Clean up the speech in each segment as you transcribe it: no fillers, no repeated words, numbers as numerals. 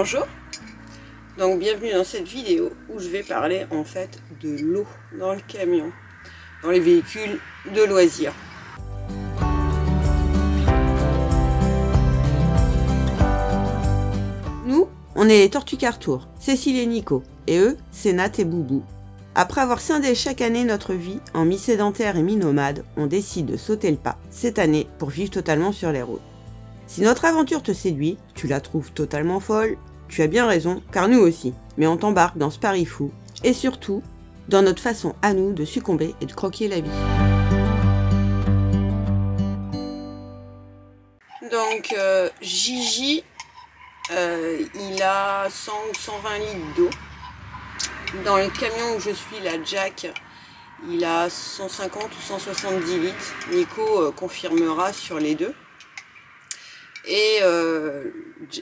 Bonjour, donc bienvenue dans cette vidéo où je vais parler en fait de l'eau dans le camion, dans les véhicules de loisirs. Nous, on est les Tortues Cartour, Cécile et Nico, et eux, c'est Nat et Boubou. Après avoir scindé chaque année notre vie en mi-sédentaire et mi-nomade, on décide de sauter le pas cette année pour vivre totalement sur les routes. Si notre aventure te séduit, tu la trouves totalement folle, tu as bien raison, car nous aussi. Mais on t'embarque dans ce pari fou, et surtout, dans notre façon à nous de succomber et de croquer la vie. Donc, Gigi, il a 100 ou 120 litres d'eau. Dans le camion où je suis, la Jack, il a 150 ou 170 litres. Nico confirmera sur les deux. Et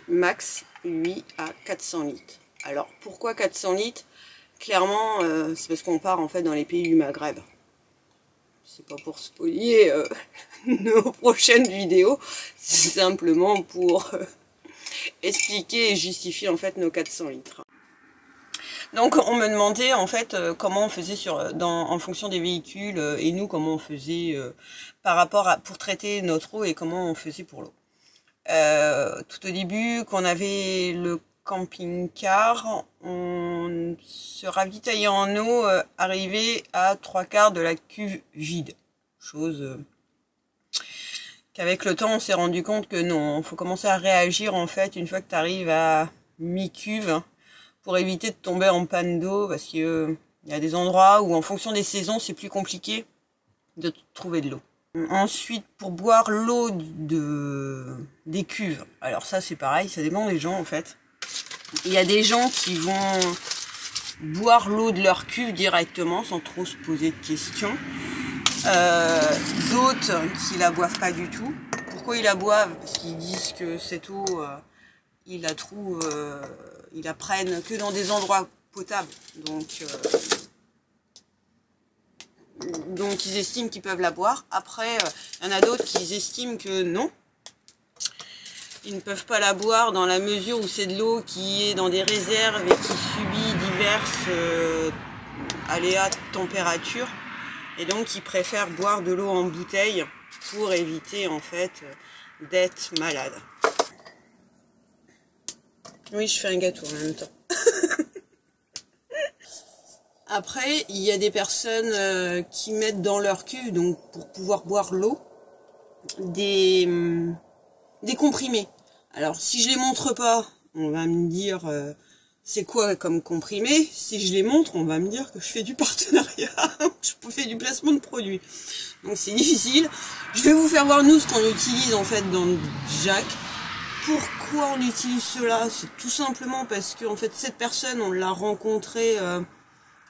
Max, lui, a 400 litres. Alors, pourquoi 400 litres? Clairement, c'est parce qu'on part en fait dans les pays du Maghreb. C'est pas pour spolier nos prochaines vidéos, c'est simplement pour expliquer et justifier en fait nos 400 litres. Donc, on me demandait en fait comment on faisait en fonction des véhicules et nous comment on faisait par rapport à pour traiter notre eau et comment on faisait pour l'eau. Tout au début, quand on avait le camping-car, on se ravitaillait en eau, arrivé à 3/4 de la cuve vide. Chose qu'avec le temps, on s'est rendu compte que non, il faut commencer à réagir en fait une fois que tu arrives à mi-cuve pour éviter de tomber en panne d'eau parce que y a des endroits où en fonction des saisons, c'est plus compliqué de trouver de l'eau. Ensuite, pour boire l'eau des cuves, alors ça c'est pareil, ça dépend des gens en fait. Il y a des gens qui vont boire l'eau de leur cuve directement sans trop se poser de questions. D'autres qui la boivent pas du tout. Pourquoi ils la boivent? Parce qu'ils disent que cette eau, ils la prennent que dans des endroits potables. Donc ils estiment qu'ils peuvent la boire. Après, il y en a d'autres qui estiment que non. Ils ne peuvent pas la boire dans la mesure où c'est de l'eau qui est dans des réserves et qui subit diverses aléas de température. Et donc ils préfèrent boire de l'eau en bouteille pour éviter en fait d'être malade. Oui, je fais un gâteau en même temps. Après, il y a des personnes qui mettent dans leur cuve, donc pour pouvoir boire l'eau, des comprimés. Alors, si je les montre pas, on va me dire c'est quoi comme comprimé. Si je les montre, on va me dire que je fais du partenariat, je fais du placement de produits. Donc c'est difficile. Je vais vous faire voir nous ce qu'on utilise en fait dans le Jack. Pourquoi on utilise cela? C'est tout simplement parce que en fait cette personne, on l'a rencontrée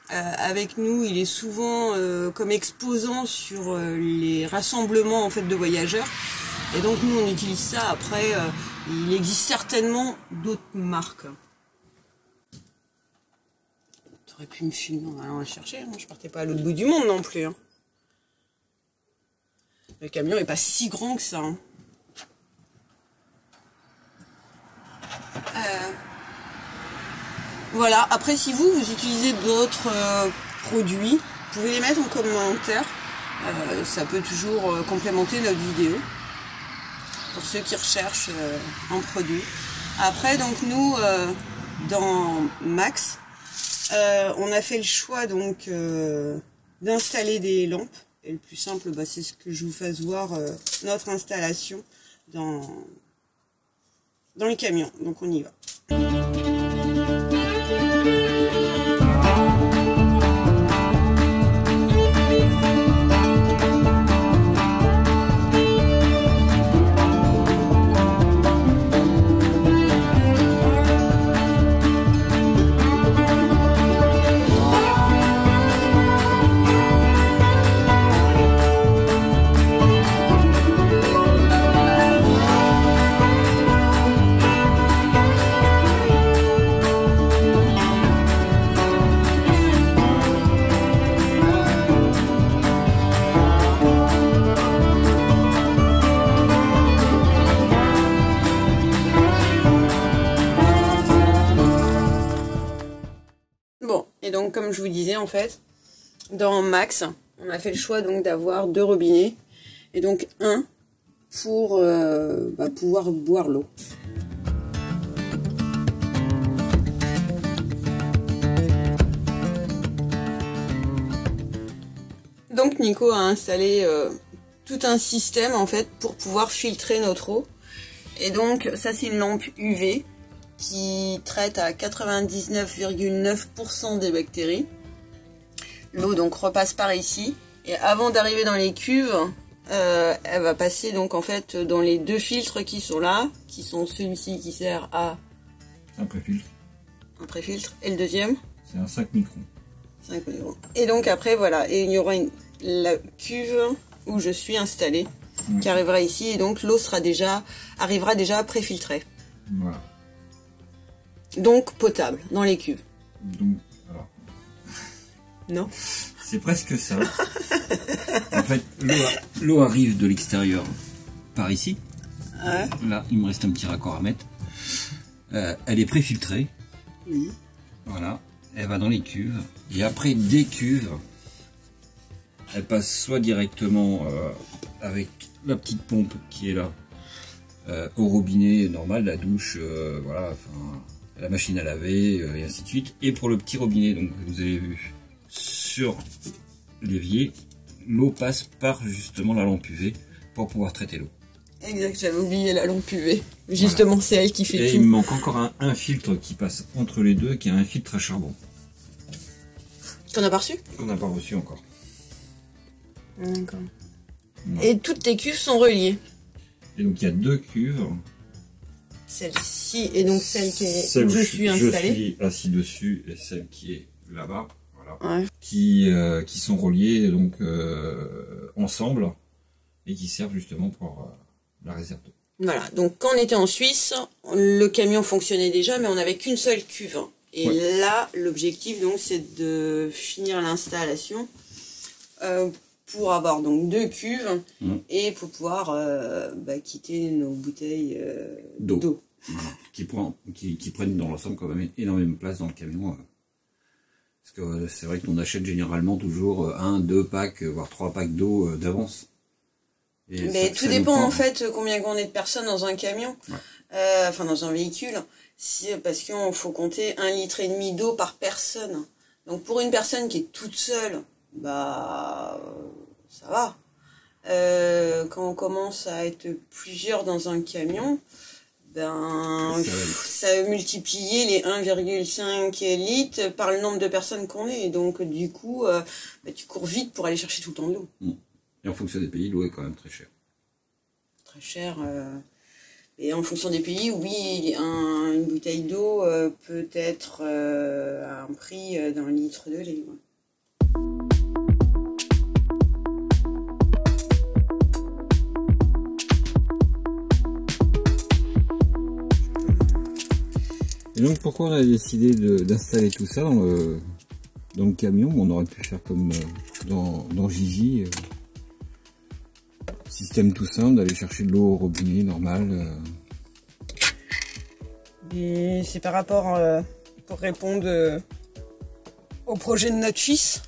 avec nous, il est souvent comme exposant sur les rassemblements en fait de voyageurs. Et donc nous on utilise ça. Après, il existe certainement d'autres marques. Tu aurais pu me filmer en allant la chercher, hein. Je partais pas à l'autre bout du monde non plus. Hein. Le camion est pas si grand que ça. Hein. Voilà, après si vous utilisez d'autres produits, vous pouvez les mettre en commentaire, ça peut toujours complémenter notre vidéo, pour ceux qui recherchent un produit. Après donc nous, dans Max, on a fait le choix donc d'installer des lampes, et le plus simple c'est ce que je vous fasse voir notre installation dans le camion, donc on y va. Et donc, comme je vous disais, en fait, dans Max, on a fait le choix donc d'avoir 2 robinets. Et donc, un pour pouvoir boire l'eau. Donc, Nico a installé tout un système, en fait, pour pouvoir filtrer notre eau. Et donc, ça, c'est une lampe UV qui traite à 99,9% des bactéries. L'eau donc repasse par ici et avant d'arriver dans les cuves, elle va passer donc en fait dans les 2 filtres qui sont là, qui sont celui-ci qui sert à un préfiltre. Un préfiltre et le deuxième c'est un 5 microns. 5 microns. Et donc après voilà, et il y aura la cuve où je suis installée qui arrivera ici et donc l'eau arrivera déjà préfiltrée. Voilà. Donc potable dans les cuves. Donc, alors. Non. C'est presque ça. En fait, l'eau arrive de l'extérieur par ici. Ouais. Là, il me reste un petit raccord à mettre. Elle est préfiltrée. Oui. Voilà. Elle va dans les cuves. Et après, des cuves, elle passe soit directement avec la petite pompe qui est là, au robinet normal, la douche, voilà, enfin, la machine à laver, et ainsi de suite. Et pour le petit robinet, donc vous avez vu sur l'évier, l'eau passe par justement la lampe UV pour pouvoir traiter l'eau. Exact, j'avais oublié la lampe UV. Justement, voilà. C'est elle qui fait et tout. Il me manque encore un filtre qui passe entre les deux, qui est un filtre à charbon. Qu'on n'a pas reçu? Qu'on n'a pas reçu encore. D'accord. Et toutes tes cuves sont reliées. Et donc il y a 2 cuves. Celle-ci et donc celle qui est où je suis installée. Je suis assis dessus et celle qui est là-bas, voilà. Ouais. Qui sont reliées donc ensemble et qui servent justement pour la réserve d'eau. Voilà, donc quand on était en Suisse, le camion fonctionnait déjà, mais on n'avait qu'une seule cuve. Et là, l'objectif donc c'est de finir l'installation pour avoir donc 2 cuves et pour pouvoir quitter nos bouteilles d'eau. Voilà. Qui prennent dans l'ensemble quand même énormément de place dans le camion. Parce que c'est vrai qu'on achète généralement toujours 1, 2 packs, voire 3 packs d'eau d'avance. Mais tout dépend en fait combien on est de personnes dans un camion, enfin dans un véhicule. Parce qu'il faut compter 1,5 litre d'eau par personne. Donc pour une personne qui est toute seule, ça va. Quand on commence à être plusieurs dans un camion, ça va multiplier les 1,5 litres par le nombre de personnes qu'on est. Et donc du coup, tu cours vite pour aller chercher tout le temps de l'eau. Et en fonction des pays, l'eau est quand même très chère. Très cher. Et en fonction des pays, oui, une bouteille d'eau peut être à un prix d'1 litre de lait. Ouais. Et donc pourquoi on a décidé d'installer tout ça dans le camion? On aurait pu faire comme dans Gigi. Système tout simple, d'aller chercher de l'eau au robinet normal. Et c'est par rapport, pour répondre au projet de notre fils,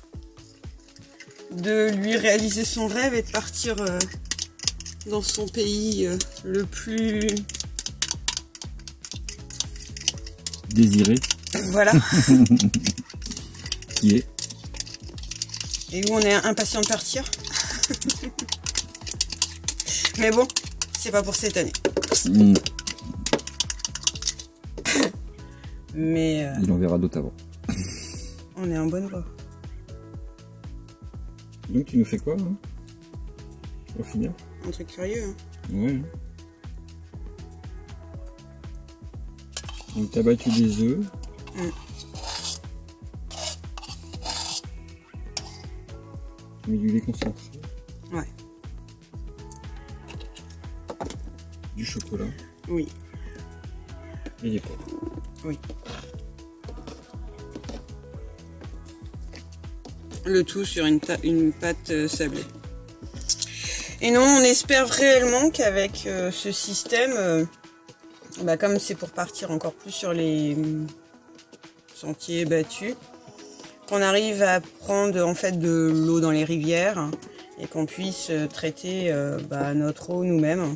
de lui réaliser son rêve et de partir dans son pays le plus désiré. Voilà. Qui est. Et où on est impatient de partir. Mais bon, c'est pas pour cette année. Mais il en verra d'autres avant. On est en bonne voie. Donc tu nous fais quoi hein, au final? Un truc curieux. Hein. Ouais. Donc t'as battu des œufs. Tu mets du lait concentré. Ouais. Du chocolat. Oui. Et des poivres. Oui. Le tout sur une pâte sablée. Et non, on espère réellement qu'avec ce système, comme c'est pour partir encore plus sur les sentiers battus, qu'on arrive à prendre en fait de l'eau dans les rivières et qu'on puisse traiter notre eau nous-mêmes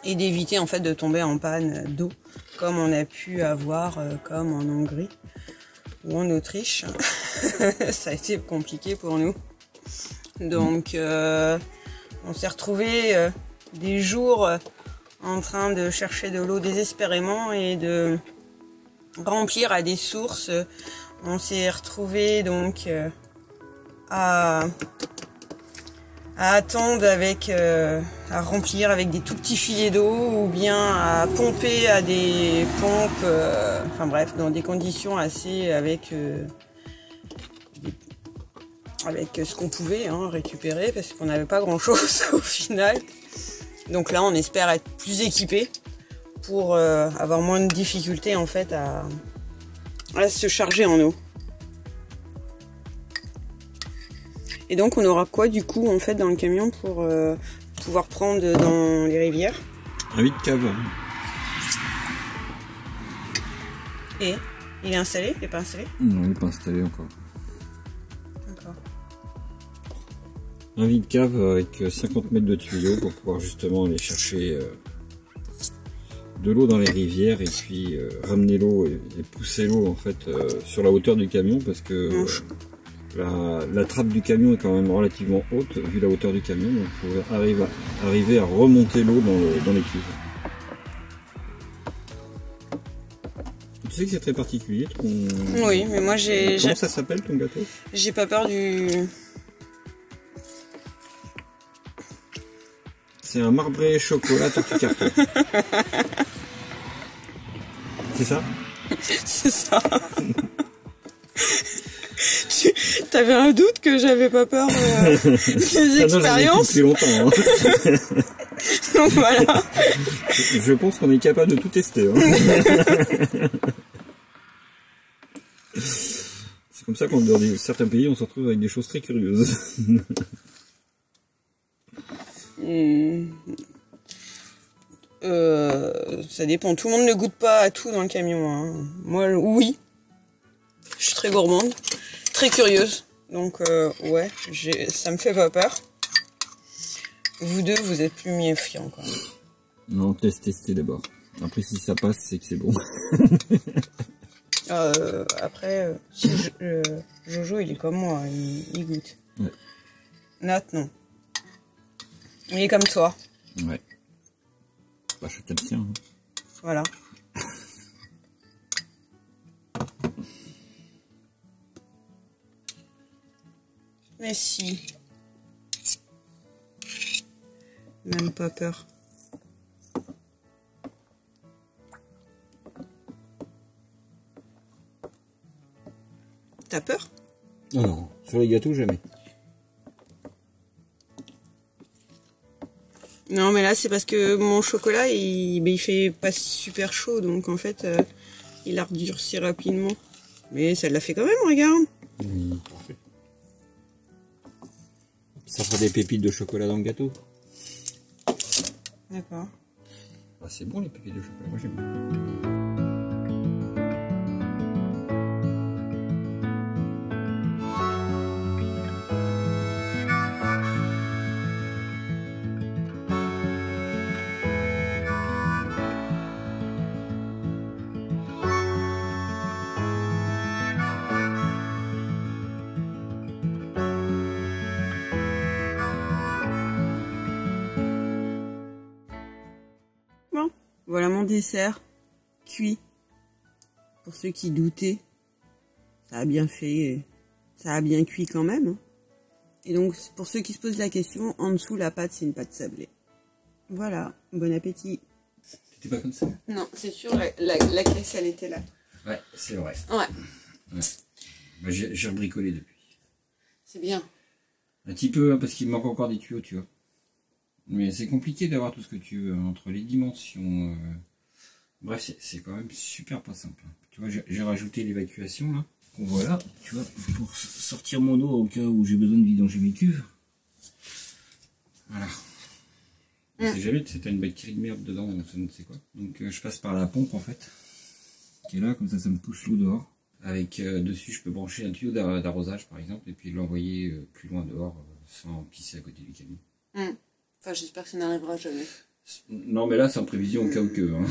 et d'éviter en fait de tomber en panne d'eau comme on a pu avoir comme en Hongrie ou en Autriche. Ça a été compliqué pour nous. Donc on s'est retrouvés des jours en train de chercher de l'eau désespérément et de remplir à des sources. On s'est retrouvés donc à attendre à remplir avec des tout petits filets d'eau ou bien à pomper à des pompes, enfin bref, dans des conditions assez avec ce qu'on pouvait récupérer parce qu'on n'avait pas grand chose au final. Donc là on espère être plus équipé pour avoir moins de difficultés en fait à se charger en eau. Et donc on aura quoi du coup en fait dans le camion pour pouvoir prendre dans les rivières? Un vide cave. Et il est installé? Il n'est pas installé? Non, il n'est pas installé encore. D'accord. Un vide cave avec 50 mètres de tuyaux pour pouvoir justement aller chercher de l'eau dans les rivières et puis ramener l'eau et pousser l'eau en fait sur la hauteur du camion parce que la trappe du camion est quand même relativement haute vu la hauteur du camion, donc il faut arriver à remonter l'eau dans les cuves. Tu sais que c'est très particulier ton... Oui, mais moi j'ai... Comment ça s'appelle ton gâteau? J'ai pas peur du... C'est un marbré chocolat tortue carton. C'est ça? C'est ça. T'avais un doute que j'avais pas peur des expériences? Depuis longtemps. Hein. Donc voilà. Je pense qu'on est capable de tout tester. Hein. C'est comme ça qu'on dans certains pays on se retrouve avec des choses très curieuses. Ça dépend. Tout le monde ne goûte pas à tout dans le camion. Hein. Moi, oui. Je suis très gourmande, très curieuse. Donc, ouais, ça me fait pas peur. Vous deux, vous êtes plus méfiants quand même. Non, tester d'abord. Après, si ça passe, c'est que c'est bon. Après, si Jojo, il est comme moi, il goûte. Ouais. Nat, non. Il est comme toi. Ouais. Bah, je t'aime bien. Hein. Voilà. Mais si. Même pas peur. T'as peur? Non, non, sur les gâteaux, jamais. Non, mais là, c'est parce que mon chocolat, il fait pas super chaud, donc en fait, il a redurci rapidement. Mais ça l'a fait quand même, regarde. Oui, parfait. Ça fera des pépites de chocolat dans le gâteau. D'accord. Ah, c'est bon les pépites de chocolat, moi j'aime bien. Bon, voilà mon dessert cuit. Pour ceux qui doutaient, ça a bien fait, ça a bien cuit quand même. Et donc, pour ceux qui se posent la question, en dessous, la pâte, c'est une pâte sablée. Voilà, bon appétit. C'était pas comme ça? Non, c'est sûr, la caisse, elle était là. Ouais, c'est vrai. Ouais. Bah, j'ai rebricolé depuis. C'est bien. Un petit peu, hein, parce qu'il me manque encore des tuyaux, tu vois. Mais c'est compliqué d'avoir tout ce que tu veux, hein, entre les dimensions. Bref, c'est quand même super pas simple. Tu vois, j'ai rajouté l'évacuation, là. Qu'on voit là, tu vois, pour sortir mon eau au cas où j'ai besoin de vidanger mes cuves. Voilà. On sait jamais, si t'as une bactérie de merde dedans, ça ne sait quoi. Donc je passe par la pompe, en fait. Qui est là, comme ça me pousse l'eau dehors. Avec dessus, je peux brancher un tuyau d'arrosage par exemple, et puis l'envoyer plus loin dehors sans pisser à côté du camion. Enfin, j'espère que ça n'arrivera jamais. Non, mais là, c'est en prévision au cas où que. Hein.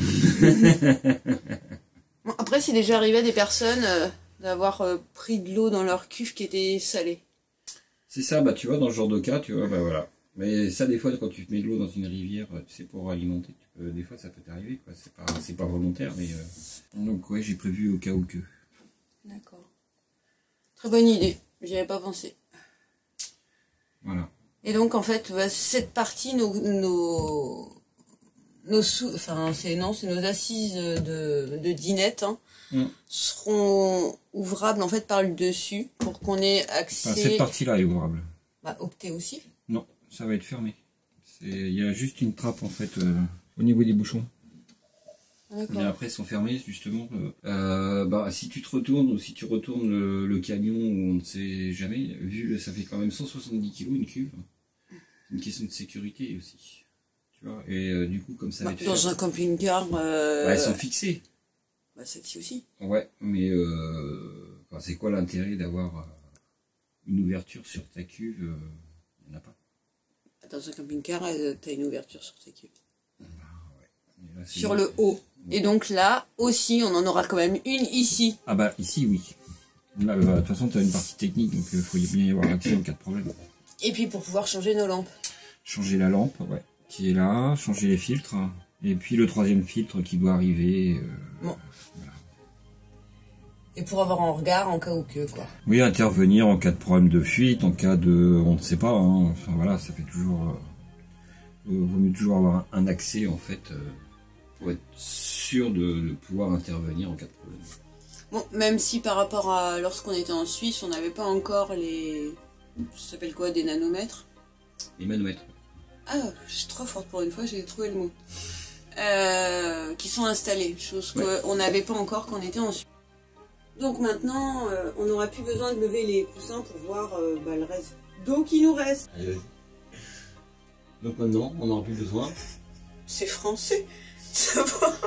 Bon, après, c'est déjà arrivé à des personnes d'avoir pris de l'eau dans leur cuve qui était salée. C'est ça, bah tu vois, dans ce genre de cas, tu vois, bah voilà. Mais ça, des fois, quand tu mets de l'eau dans une rivière, tu sais, pour alimenter, des fois, ça peut t'arriver, quoi. C'est pas volontaire, mais... Donc, ouais, j'ai prévu au cas où que. D'accord. Très bonne idée, j'y avais pas pensé. Voilà. Et donc, en fait, cette partie, c'est nos assises de dinette, hein, seront ouvrables, en fait, par le dessus, pour qu'on ait accès... Enfin, cette partie-là est ouvrable. Bah, opter aussi. Non, ça va être fermé. Il y a juste une trappe, en fait, au niveau des bouchons. Mais après, ils sont fermés, justement. Bah, si tu te retournes, ou si tu retournes le camion, on ne sait jamais, vu ça fait quand même 170 kg une cuve, c'est une question de sécurité aussi. Tu vois, et du coup, comme ça va être dans un camping-car... elles sont fixées. Bah, celle-ci aussi. Ouais, mais c'est quoi l'intérêt d'avoir une ouverture sur ta cuve? Il n'y en a pas. Dans un camping-car, t'as une ouverture sur ta cuve. Bah, ouais. Là, sur le haut. Et donc là aussi, on en aura quand même une ici. Ah bah ici, oui. Là, de toute façon, tu as une partie technique, donc il faut bien y avoir accès en cas de problème. Et puis pour pouvoir changer nos lampes. Changer la lampe, ouais, qui est là, changer les filtres, et puis le troisième filtre qui doit arriver. Bon. Voilà. Et pour avoir un regard en cas où que, quoi. Oui, intervenir en cas de problème de fuite, en cas de... on ne sait pas, hein. Enfin voilà, ça fait toujours... vaut mieux toujours avoir un accès, en fait, pour être sûr de pouvoir intervenir en cas de problème. Bon, même si par rapport à lorsqu'on était en Suisse, on n'avait pas encore les... Ça s'appelle quoi, des nanomètres? Les manomètres. Ah, je suis trop forte pour une fois, j'ai trouvé le mot. Qui sont installés, chose qu'on n'avait pas encore quand on était en Suisse. Donc maintenant, on n'aura plus besoin de lever les coussins pour voir le reste d'eau qui nous reste. Allez, vas-y. Donc maintenant, on n'aura plus besoin. C'est français, ça va.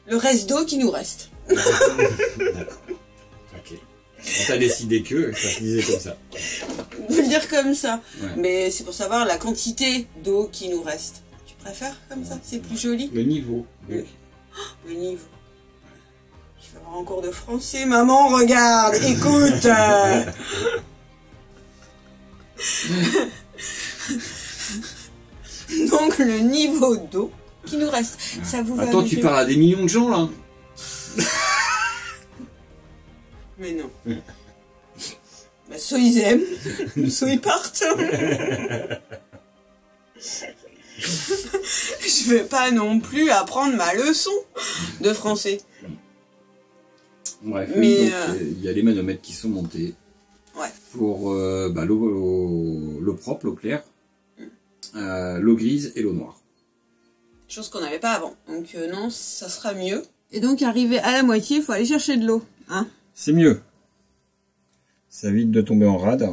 Le reste d'eau qui nous reste. D'accord. Ok. On t'a décidé que ça se disait comme ça. On peut le dire comme ça. Ouais. Mais c'est pour savoir la quantité d'eau qui nous reste. Tu préfères comme ça? C'est plus joli. Le niveau. Le niveau. Je vais avoir un cours de français, maman, regarde, écoute. Donc le niveau d'eau qui nous reste. Ça vous va? Attends, tu parles à des millions de gens là. Mais non. Bah, soit ils aiment, soit ils partent. Je vais pas non plus apprendre ma leçon de français. Bref, mais oui, il y a les manomètres qui sont montés. Ouais. Pour l'eau propre, l'eau claire, l'eau grise et l'eau noire. Chose qu'on n'avait pas avant. Donc non, ça sera mieux. Et donc arrivé à la moitié, il faut aller chercher de l'eau. Hein, c'est mieux. Ça évite de tomber en rade.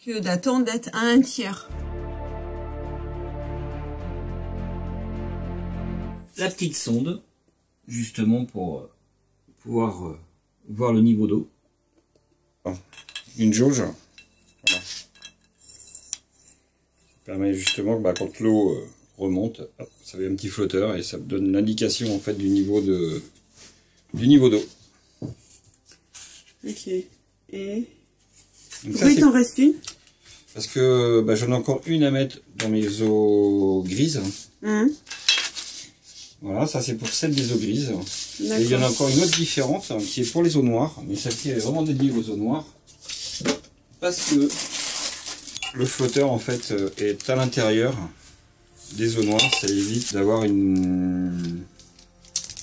Que d'attendre d'être à un tiers. La petite sonde, justement pour pouvoir voir le niveau d'eau. Une jauge. Voilà. Ça permet justement que quand l'eau remonte, hop, ça fait un petit flotteur et ça donne l'indication en fait du niveau d'eau. Ok. Et donc pourquoi il t'en reste une? Parce que j'en ai encore une à mettre dans mes eaux grises. Voilà, ça c'est pour celle des eaux grises. Et il y en a encore une autre différente qui est pour les eaux noires. Mais celle-ci est vraiment dédiée aux eaux noires. Parce que le flotteur en fait est à l'intérieur des eaux noires. Ça évite d'avoir une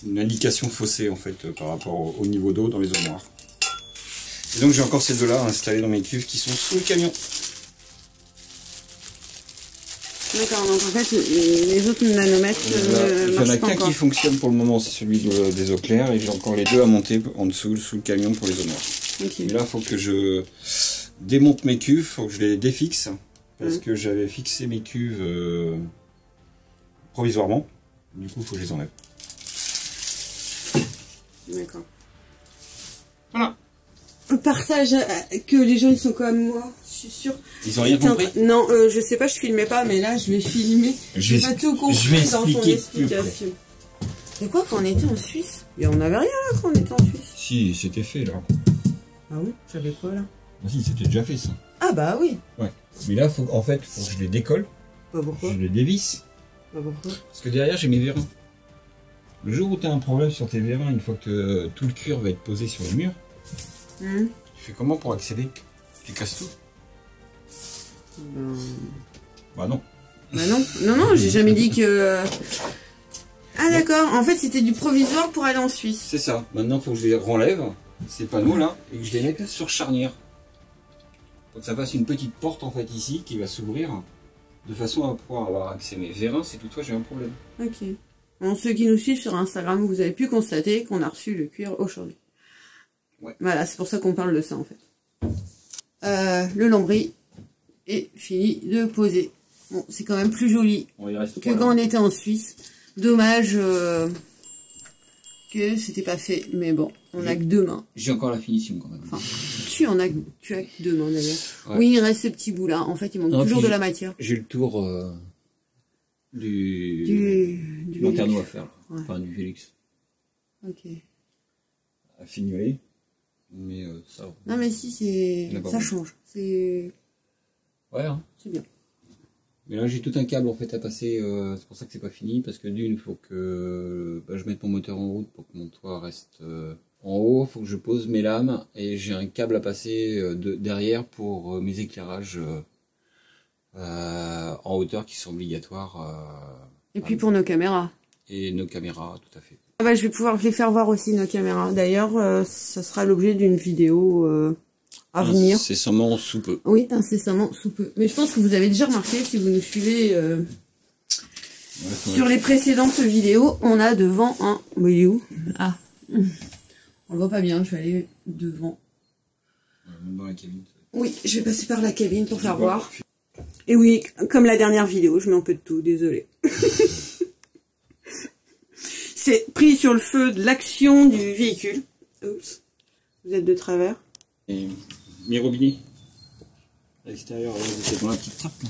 indication faussée en fait par rapport au niveau d'eau dans les eaux noires. Et donc j'ai encore ces deux-là installées dans mes cuves qui sont sous le camion. D'accord, donc en fait les autres nanomètres il y en a qu'un qui fonctionne pour le moment, c'est celui des eaux claires, et j'ai encore les deux à monter en dessous, sous le camion pour les eaux noires. Okay. Et là il faut que je démonte mes cuves, il faut que je les défixe, parce que j'avais fixé mes cuves provisoirement, du coup il faut que je les enlève. D'accord. Voilà. Partage que les gens ils sont comme moi, je suis sûre. Ils ont rien compris. Non, je sais pas, je filmais pas, mais là je vais filmer. J'ai pas tout compris dans ton explication. C'est quoi quand on était en Suisse? Et on avait rien là quand on était en Suisse. Si, c'était fait là. Ah bon? J'avais quoi là? Ah si, c'était déjà fait ça. Ah bah oui. Ouais. Mais là, en fait, faut que je les décolle. Bah pourquoi? Je les dévisse. Bah pourquoi? Parce que derrière, j'ai mes vérins. Le jour où tu as un problème sur tes vérins, une fois que tout le cuir va être posé sur le mur, tu fais comment pour accéder? Tu casses tout? Bah non. Bah non, non, j'ai jamais dit que... Ah d'accord, en fait c'était du provisoire pour aller en Suisse. C'est ça. Maintenant, il faut que je les renlève, ces panneaux là, et que je les mette sur charnière. Faut que ça fasse une petite porte en fait ici qui va s'ouvrir, de façon à pouvoir avoir accès. Mais vérins, c'est toutefois j'ai un problème. Ok. Bon, ceux qui nous suivent sur Instagram, vous avez pu constater qu'on a reçu le cuir aujourd'hui. Ouais. Voilà, c'est pour ça qu'on parle de ça en fait. Le lambris est fini de poser. Bon, c'est quand même plus joli que quand on était en Suisse. Dommage que c'était pas fait, mais bon, on a que 2 mains. J'ai encore la finition quand même. Enfin, tu as que 2 mains d'ailleurs. Ouais. Oui, il reste ce petit bout là. En fait, il manque toujours de la matière. J'ai le tour du lanterneau à faire, ouais. Enfin du Félix. Ok. À fignoler. Mais ça. Non mais si ça change. C'est. Ouais. Hein. C'est bien. Mais là j'ai tout un câble en fait à passer. C'est pour ça que c'est pas fini parce que d'une il faut que je mette mon moteur en route pour que mon toit reste en haut. Il faut que je pose mes lames et j'ai un câble à passer derrière pour mes éclairages en hauteur qui sont obligatoires. Et puis pour nos caméras. Et nos caméras, tout à fait. Ah bah, je vais pouvoir les faire voir aussi, nos caméras. D'ailleurs, ça sera l'objet d'une vidéo à venir. Incessamment sous peu. Oui, incessamment sous peu. Mais je pense que vous avez déjà remarqué, si vous nous suivez sur les précédentes vidéos, on a devant un... Bah, il est où? Ah. On le voit pas bien, je vais aller devant. Dans la cabine. Oui, je vais passer par la cabine pour faire voir. Et oui, comme la dernière vidéo, je mets un peu de tout, désolé. C'est pris sur le feu de l'action du véhicule. Oups, vous êtes de travers. Et mes robinets à l'extérieur, c'était dans la petite trappe. Là.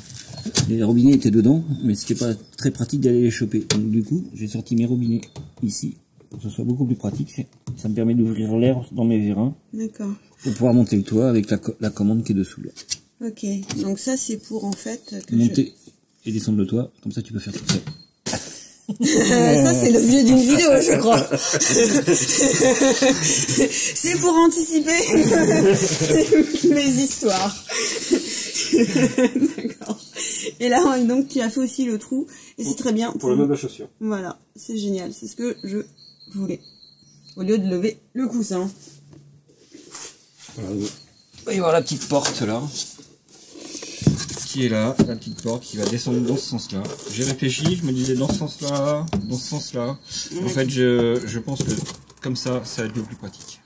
Les robinets étaient dedans, mais c'était pas très pratique d'aller les choper. Donc du coup, j'ai sorti mes robinets ici, pour que ce soit beaucoup plus pratique. Ça me permet d'ouvrir l'air dans mes vérins. D'accord. Pour pouvoir monter le toit avec la commande qui est dessous là. Ok, donc ça c'est pour en fait... monter et descendre le toit, comme ça tu peux faire tout ça. Ça c'est l'objet d'une vidéo je crois. C'est pour anticiper mes histoires. D'accord. Et là donc tu as fait aussi le trou et c'est très bien. Pour le meuble à chaussures. Voilà, c'est génial, c'est ce que je voulais. Au lieu de lever le coussin. Voilà, il va y avoir la petite porte là. Qui est là, la petite porte qui va descendre dans ce sens-là. J'ai réfléchi, je me disais dans ce sens-là, dans ce sens-là. En fait, je pense que comme ça va être le plus pratique.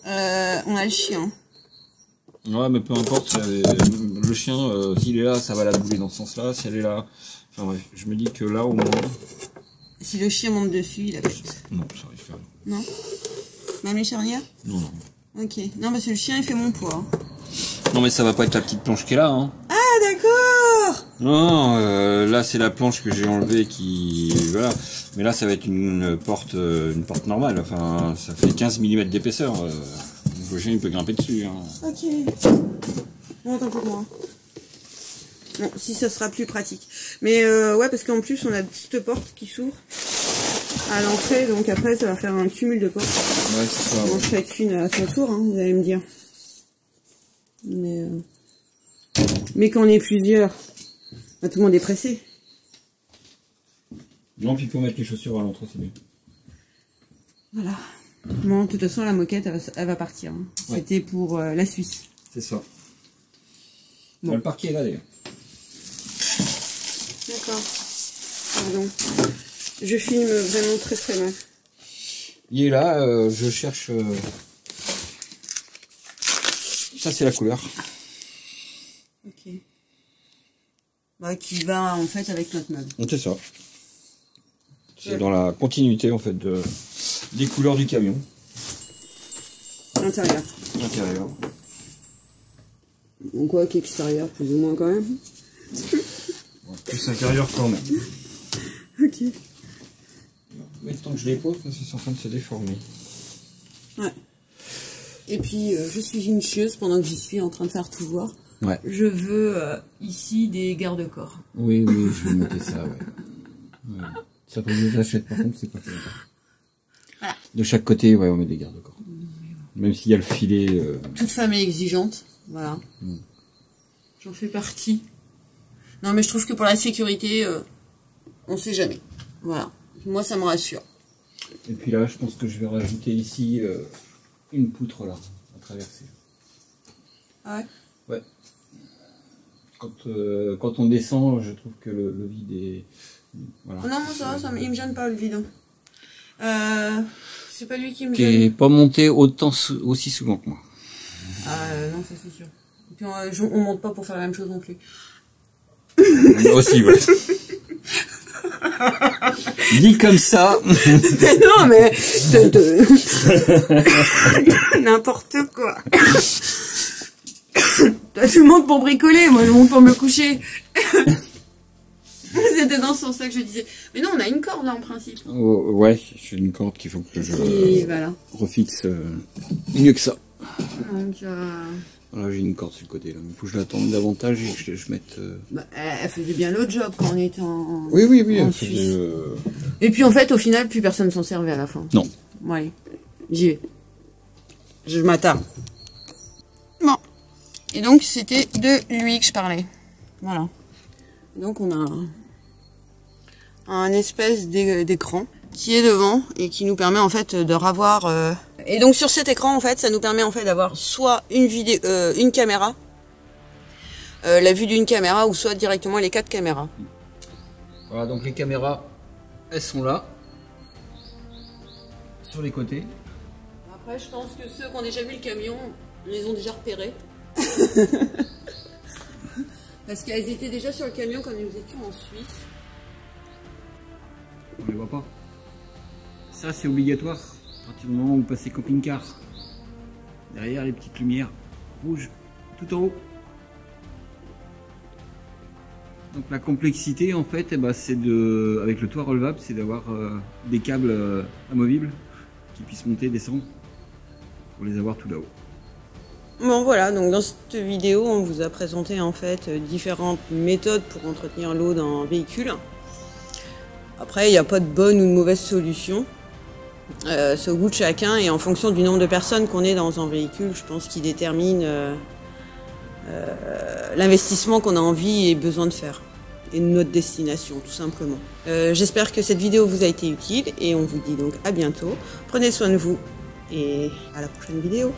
On a le chien. Ouais, mais peu importe, le chien, s'il est là, ça va la bouler dans ce sens-là. Si elle est là, enfin bref, je me dis que là, au moins... Si le chien monte dessus, il a pète. Non, ça arrive pas. Non. Même les charnières? Non, non. Ok. Non, parce que le chien, il fait mon poids. Non, mais ça va pas être la petite planche qui est là, hein. Ah, d'accord. Non, là c'est la planche que j'ai enlevée qui... Voilà. Mais là ça va être une porte normale. Enfin, ça fait 15 mm d'épaisseur. Le chien il peut grimper dessus. Hein. Ok. Bon, attends pour moi. Bon, si ça sera plus pratique. Mais ouais, parce qu'en plus on a cette porte qui s'ouvre à l'entrée. Donc après ça va faire un cumul de portes. Ouais, c'est ça. Bon, chacune à son tour, hein, vous allez me dire. Mais quand on est plusieurs, bah, tout le monde est pressé. Non, puis pour mettre les chaussures à l'entrée, c'est bien. Voilà. Bon, de toute façon, la moquette, elle va partir. Hein. Ouais. C'était pour la Suisse. C'est ça. Bon. Le parquet est là, d'ailleurs. D'accord. Pardon. Je filme vraiment très très mal. Il est là, je cherche... Ça, c'est la couleur. Ok. Bah, qui va en fait avec notre meuble. C'est ça. C'est dans la continuité en fait de des couleurs du camion. Intérieur. Intérieur. Donc quoi qu'extérieur, plus ou moins quand même. Plus intérieur quand même. Ok. Mais tant que je les pose, parce qu'ils sont en train de se déformer. Ouais. Et puis, je suis une chieuse pendant que j'y suis en train de faire tout voir. Ouais. Je veux ici des garde-corps. Oui, oui, je vais noter ça, ouais. Ouais. Ça, quand je les achète, par contre, c'est pas fait. Voilà. De chaque côté, ouais, on met des garde-corps. Même s'il y a le filet. Toute femme est exigeante, voilà. J'en fais partie. Non, mais je trouve que pour la sécurité, on sait jamais. Voilà. Moi, ça me rassure. Et puis là, je pense que je vais rajouter ici une poutre là, à traverser. Ah ouais? Ouais. Quand on descend, je trouve que le vide est... Voilà. Non, il me gêne pas le vide. C'est pas lui qui me Qui gêne. est pas monté aussi souvent que moi. Ah non, ça c'est sûr. Et puis on monte pas pour faire la même chose non plus. Moi aussi, ouais. Dit comme ça. Non, mais... N'importe quoi. Toi, tu montes pour bricoler, moi je monte pour me coucher. C'était dans ce sens-là que je disais. Mais non, on a une corde là en principe. Oh, ouais, j'ai une corde qu'il faut que je voilà. refixe mieux que ça. Donc, voilà, j'ai une corde sur le côté là. Il faut que je la tende davantage et que je mette... Bah, elle faisait bien le job quand on était en Oui, oui, oui. en Suisse. Et puis en fait, au final, plus personne s'en servait à la fin. Non. Ouais, j'y vais. Je m'attarde. Bon. Et donc, c'était de lui que je parlais. Voilà. Donc, on a un espèce d'écran qui est devant et qui nous permet en fait de revoir... Et donc, sur cet écran, en fait, ça nous permet en fait d'avoir soit une vidéo, une caméra, la vue d'une caméra, ou soit directement les 4 caméras. Voilà, donc les caméras, elles sont là, sur les côtés. Après, je pense que ceux qui ont déjà vu le camion, les ont déjà repérés. Parce qu'elles étaient déjà sur le camion quand nous étions en Suisse. On les voit pas. Ça, c'est obligatoire. À partir du moment où vous passez camping-car. Derrière les petites lumières rouges, tout en haut. Donc la complexité, en fait, c'est avec le toit relevable, c'est d'avoir des câbles amovibles qui puissent monter et descendre pour les avoir tout là-haut. Bon voilà, donc dans cette vidéo, on vous a présenté en fait différentes méthodes pour entretenir l'eau d'un véhicule. Après, il n'y a pas de bonne ou de mauvaise solution. C'est au goût de chacun et en fonction du nombre de personnes qu'on est dans un véhicule, je pense qu'il détermine l'investissement qu'on a envie et besoin de faire. Et notre destination, tout simplement. J'espère que cette vidéo vous a été utile et on vous dit donc à bientôt. Prenez soin de vous et à la prochaine vidéo.